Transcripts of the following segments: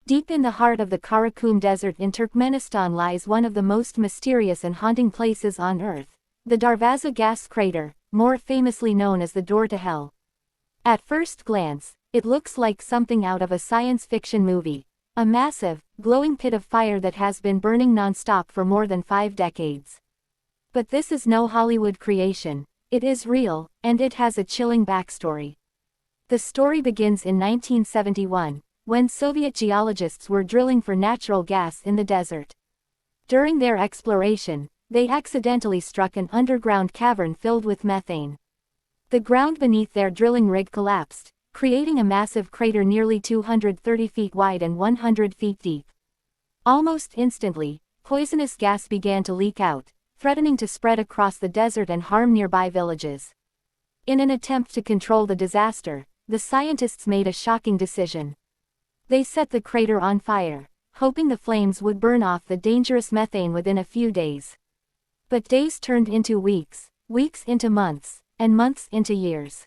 Deep in the heart of the Karakum Desert in Turkmenistan lies one of the most mysterious and haunting places on Earth, the Darvaza Gas Crater, more famously known as the Door to Hell. At first glance, it looks like something out of a science fiction movie, a massive, glowing pit of fire that has been burning non-stop for more than 5 decades. But this is no Hollywood creation, it is real, and it has a chilling backstory. The story begins in 1971, when Soviet geologists were drilling for natural gas in the desert. During their exploration, they accidentally struck an underground cavern filled with methane. The ground beneath their drilling rig collapsed, creating a massive crater nearly 230 feet wide and 100 feet deep. Almost instantly, poisonous gas began to leak out, threatening to spread across the desert and harm nearby villages. In an attempt to control the disaster, the scientists made a shocking decision. They set the crater on fire, hoping the flames would burn off the dangerous methane within a few days. But days turned into weeks, weeks into months, and months into years.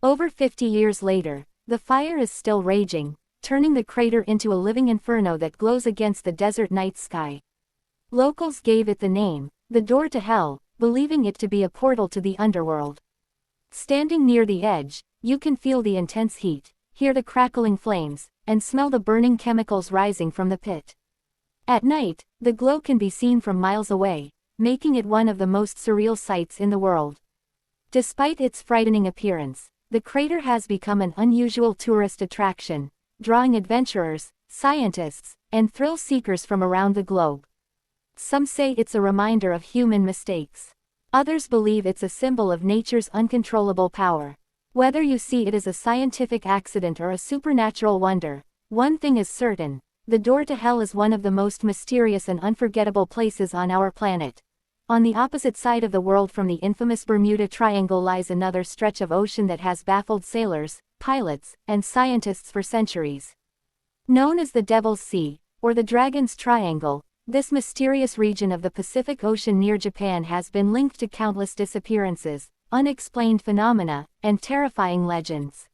Over 50 years later, the fire is still raging, turning the crater into a living inferno that glows against the desert night sky. Locals gave it the name, the Door to Hell, believing it to be a portal to the underworld. Standing near the edge, you can feel the intense heat, hear the crackling flames, and smell the burning chemicals rising from the pit. At night, the glow can be seen from miles away, making it one of the most surreal sights in the world. Despite its frightening appearance, the crater has become an unusual tourist attraction, drawing adventurers, scientists, and thrill seekers from around the globe. Some say it's a reminder of human mistakes. Others believe it's a symbol of nature's uncontrollable power. Whether you see it as a scientific accident or a supernatural wonder, one thing is certain: the Door to Hell is one of the most mysterious and unforgettable places on our planet. On the opposite side of the world from the infamous Bermuda Triangle lies another stretch of ocean that has baffled sailors, pilots, and scientists for centuries. Known as the Devil's Sea, or the Dragon's Triangle, this mysterious region of the Pacific Ocean near Japan has been linked to countless disappearances, unexplained phenomena, and terrifying legends.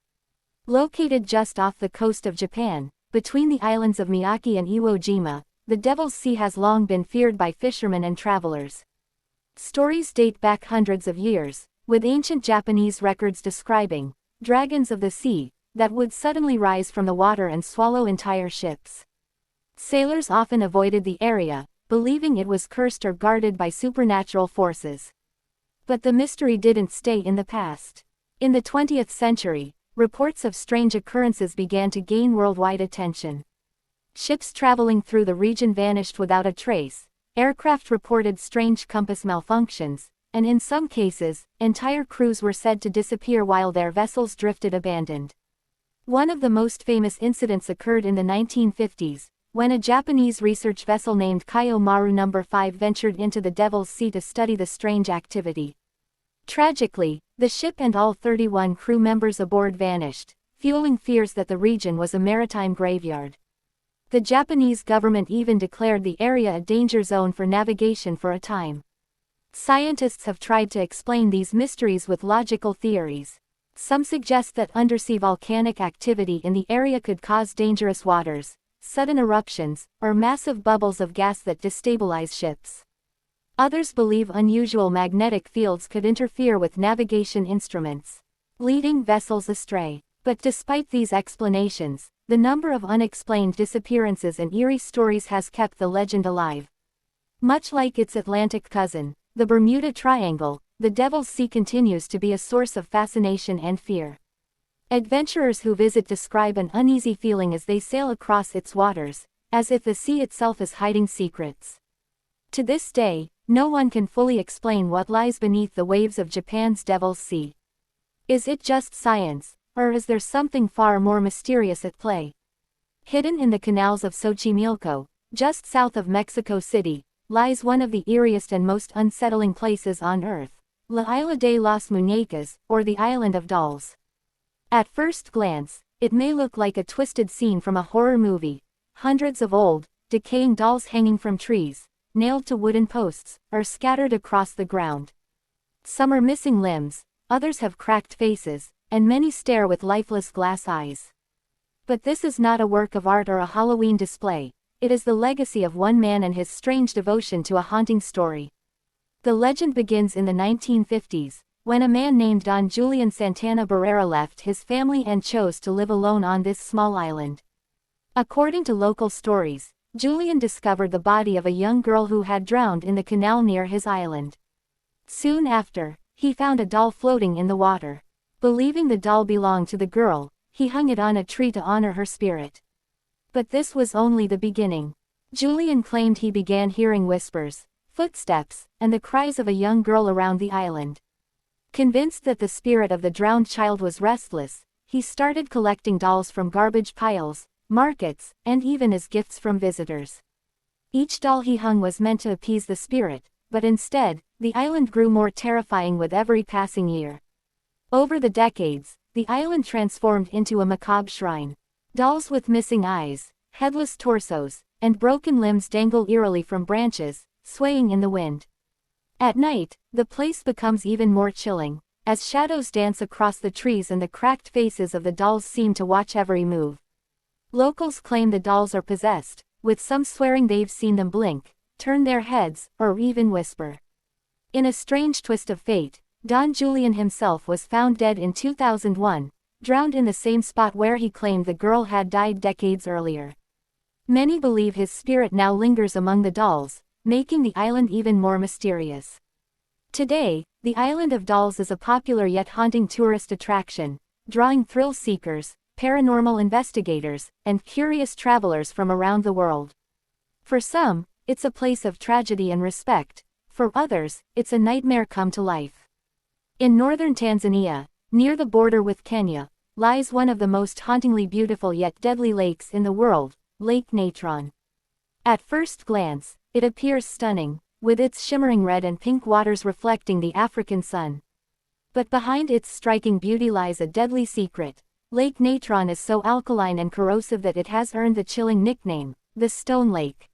Located just off the coast of Japan, between the islands of Miyake and Iwo Jima, the Devil's Sea has long been feared by fishermen and travelers. Stories date back hundreds of years, with ancient Japanese records describing dragons of the sea that would suddenly rise from the water and swallow entire ships. Sailors often avoided the area, believing it was cursed or guarded by supernatural forces. But the mystery didn't stay in the past. In the 20th century, reports of strange occurrences began to gain worldwide attention. Ships traveling through the region vanished without a trace, aircraft reported strange compass malfunctions, and in some cases, entire crews were said to disappear while their vessels drifted abandoned. One of the most famous incidents occurred in the 1950s, when a Japanese research vessel named Kyo Maru No. 5 ventured into the Devil's Sea to study the strange activity. Tragically, the ship and all 31 crew members aboard vanished, fueling fears that the region was a maritime graveyard. The Japanese government even declared the area a danger zone for navigation for a time. Scientists have tried to explain these mysteries with logical theories. Some suggest that undersea volcanic activity in the area could cause dangerous waters, sudden eruptions, or massive bubbles of gas that destabilize ships. Others believe unusual magnetic fields could interfere with navigation instruments, leading vessels astray. But despite these explanations, the number of unexplained disappearances and eerie stories has kept the legend alive. Much like its Atlantic cousin, the Bermuda Triangle, the Devil's Sea continues to be a source of fascination and fear. Adventurers who visit describe an uneasy feeling as they sail across its waters, as if the sea itself is hiding secrets. To this day, no one can fully explain what lies beneath the waves of Japan's Devil's Sea. Is it just science, or is there something far more mysterious at play? Hidden in the canals of Xochimilco, just south of Mexico City, lies one of the eeriest and most unsettling places on Earth, La Isla de las Muñecas, or the Island of Dolls. At first glance, it may look like a twisted scene from a horror movie. Hundreds of old, decaying dolls hanging from trees, nailed to wooden posts, are scattered across the ground. Some are missing limbs, others have cracked faces, and many stare with lifeless glass eyes. But this is not a work of art or a Halloween display. It is the legacy of one man and his strange devotion to a haunting story. The legend begins in the 1950s, when a man named Don Julian Santana Barrera left his family and chose to live alone on this small island. According to local stories, Julian discovered the body of a young girl who had drowned in the canal near his island. Soon after, he found a doll floating in the water. Believing the doll belonged to the girl, he hung it on a tree to honor her spirit. But this was only the beginning. Julian claimed he began hearing whispers, footsteps, and the cries of a young girl around the island. Convinced that the spirit of the drowned child was restless, he started collecting dolls from garbage piles, markets, and even as gifts from visitors. Each doll he hung was meant to appease the spirit, but instead, the island grew more terrifying with every passing year. Over the decades, the island transformed into a macabre shrine. Dolls with missing eyes, headless torsos, and broken limbs dangle eerily from branches, swaying in the wind. At night, the place becomes even more chilling, as shadows dance across the trees and the cracked faces of the dolls seem to watch every move. Locals claim the dolls are possessed, with some swearing they've seen them blink, turn their heads, or even whisper. In a strange twist of fate, Don Julian himself was found dead in 2001, drowned in the same spot where he claimed the girl had died decades earlier. Many believe his spirit now lingers among the dolls, making the island even more mysterious. Today, the Island of Dolls is a popular yet haunting tourist attraction, drawing thrill seekers, paranormal investigators, and curious travelers from around the world. For some, it's a place of tragedy and respect. For others, it's a nightmare come to life. In northern Tanzania, near the border with Kenya, lies one of the most hauntingly beautiful yet deadly lakes in the world, Lake Natron. At first glance, it appears stunning, with its shimmering red and pink waters reflecting the African sun. But behind its striking beauty lies a deadly secret. Lake Natron is so alkaline and corrosive that it has earned the chilling nickname, the Stone Lake.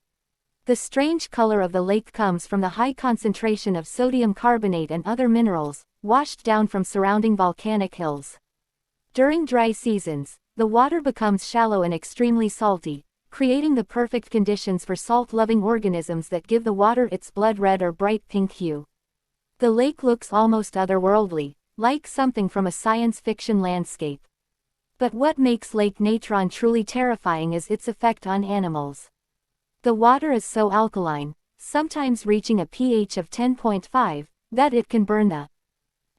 The strange color of the lake comes from the high concentration of sodium carbonate and other minerals, washed down from surrounding volcanic hills. During dry seasons, the water becomes shallow and extremely salty, creating the perfect conditions for salt-loving organisms that give the water its blood red or bright pink hue. The lake looks almost otherworldly, like something from a science fiction landscape. But what makes Lake Natron truly terrifying is its effect on animals. The water is so alkaline, sometimes reaching a pH of 10.5, that it can burn the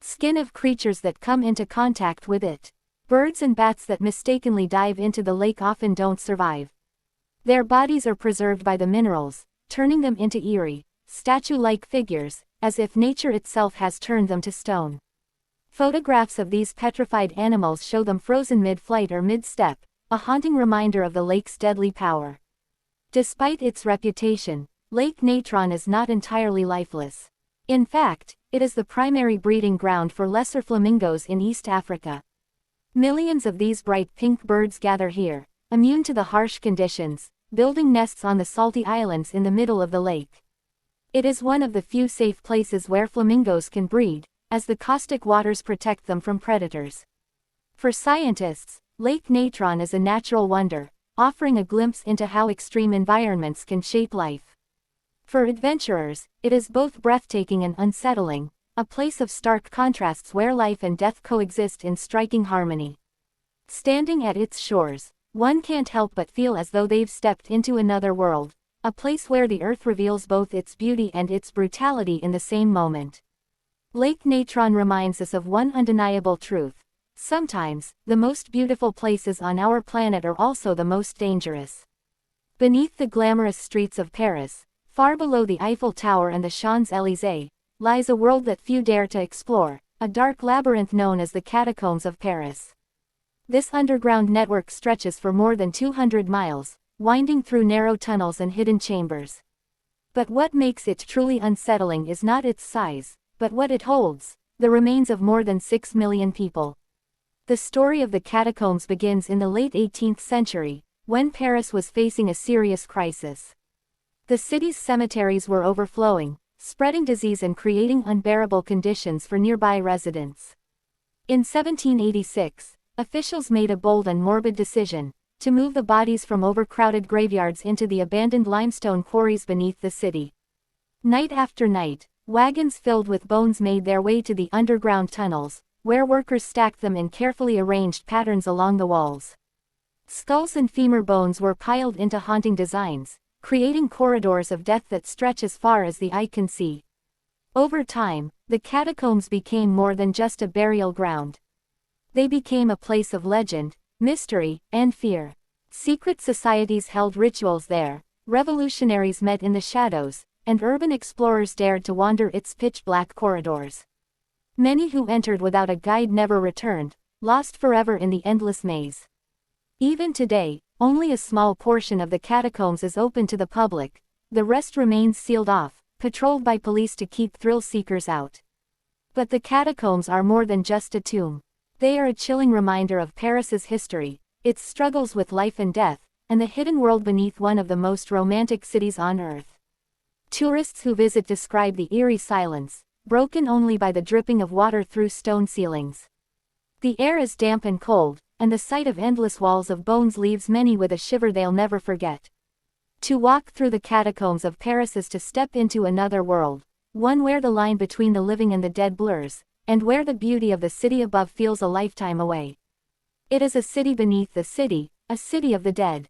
skin of creatures that come into contact with it. Birds and bats that mistakenly dive into the lake often don't survive. Their bodies are preserved by the minerals, turning them into eerie, statue-like figures, as if nature itself has turned them to stone. Photographs of these petrified animals show them frozen mid-flight or mid-step, a haunting reminder of the lake's deadly power. Despite its reputation, Lake Natron is not entirely lifeless. In fact, it is the primary breeding ground for lesser flamingos in East Africa. Millions of these bright pink birds gather here, immune to the harsh conditions, building nests on the salty islands in the middle of the lake. It is one of the few safe places where flamingos can breed, as the caustic waters protect them from predators. For scientists, Lake Natron is a natural wonder, offering a glimpse into how extreme environments can shape life. For adventurers, it is both breathtaking and unsettling, a place of stark contrasts where life and death coexist in striking harmony. Standing at its shores, one can't help but feel as though they've stepped into another world, a place where the earth reveals both its beauty and its brutality in the same moment. Lake Natron reminds us of one undeniable truth. Sometimes, the most beautiful places on our planet are also the most dangerous. Beneath the glamorous streets of Paris, far below the Eiffel Tower and the Champs-Élysées, lies a world that few dare to explore, a dark labyrinth known as the Catacombs of Paris. This underground network stretches for more than 200 miles, winding through narrow tunnels and hidden chambers. But what makes it truly unsettling is not its size, but what it holds, the remains of more than 6 million people. The story of the catacombs begins in the late 18th century, when Paris was facing a serious crisis. The city's cemeteries were overflowing, spreading disease and creating unbearable conditions for nearby residents. In 1786, officials made a bold and morbid decision. to move the bodies from overcrowded graveyards into the abandoned limestone quarries beneath the city. Night after night, wagons filled with bones made their way to the underground tunnels, where workers stacked them in carefully arranged patterns along the walls. Skulls and femur bones were piled into haunting designs, creating corridors of death that stretch as far as the eye can see. Over time, the catacombs became more than just a burial ground. They became a place of legend, mystery, and fear. Secret societies held rituals there, revolutionaries met in the shadows, and urban explorers dared to wander its pitch-black corridors. Many who entered without a guide never returned, lost forever in the endless maze. Even today, only a small portion of the catacombs is open to the public, the rest remains sealed off, patrolled by police to keep thrill-seekers out. But the catacombs are more than just a tomb. They are a chilling reminder of Paris's history, its struggles with life and death, and the hidden world beneath one of the most romantic cities on Earth. Tourists who visit describe the eerie silence, broken only by the dripping of water through stone ceilings. The air is damp and cold, and the sight of endless walls of bones leaves many with a shiver they'll never forget. To walk through the catacombs of Paris is to step into another world, one where the line between the living and the dead blurs, and where the beauty of the city above feels a lifetime away. It is a city beneath the city, a city of the dead.